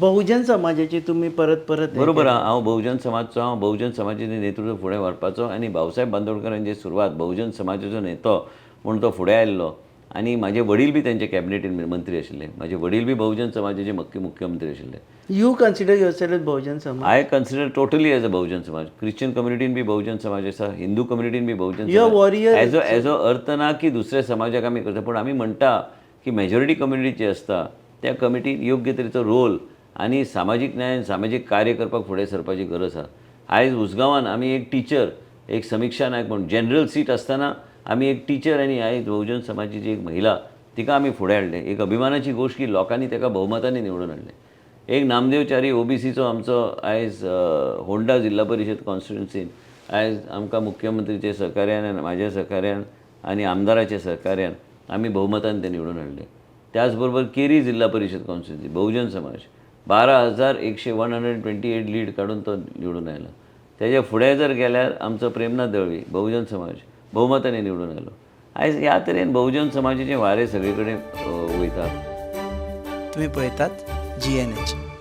बहुजन समाजाची तुम्ही परत परत हे बरोबर केलं. हांव बहुजन समाजचो हांव बहुजन समाजाचें नेतृत्व फुडें व्हरपाचो आनी भाऊसाहेब बांदोडकरांची सुरवात बहुजन समाजाचो नेतो म्हूण तो फुडें आयल्लो आनी म्हाजे वडील बी तेंचे कॅबिनेटीन मंत्री आशिल्ले. म्हाजे वडील बी बहुजन समाजाचे मुख्यमंत्री आशिल्ले. You consider yourself Bahujan Samaj. I consider totally as a Bahujan Samaj. Christian कम्युनिटीन बी बहुजन समाज आसा, हिंदू कम्युनिटीन be Bahujan You are Samaj. warrior. As a अर्थ ना की दुसऱ्या समाजाक आमी करता, पूण आमी म्हणटा की मेजॉरिटी कम्युनिटी जी आसता त्या कमिटीन योग्य तरेचो रोल आनी सामाजीक न्याय आनी सामाजीक कार्य करपाक फुडें सरपाची गरज आसा. आयज उसगांवान आमी एक टिचर, एक समिक्षा नायक म्हणून जनरल सीट आसतना आमी एक टिचर आनी आयज बहुजन समाजाची एक महिला तिका आमी फुडें हाडलें. एक अभिमानाची गोश्ट की लोकांनी ताका भोवमतांनी निवडून हाडलें. एक नामदेवचारी ओबीसीचो आमचो आयज होंडा जिल्हा परिशद कॉन्स्टिट्युन्सीन आयज आमकां मुख्यमंत्रीचे सहकार्यान आनी म्हाज्या सहकार्यान आनी आमदाराच्या सहकार्यान आमी भोवमतान ते निवडून हाडले. त्याच बरोबर केरी जिल्हा परिशद कॉन्स्टिट्युन्सी बहुजन समाज 12,128 लीड काढून तो निवडून आयला. तेजे फुडें जर गेल्यार आमचो प्रेमनाथ दळवी बहुजन समाज भोवमतांनी निवडून आयलो. आयज ह्या तरेन बहुजन समाजाचें वारें सगळे कडेन वयता. तुम्ही पळयतात GNH.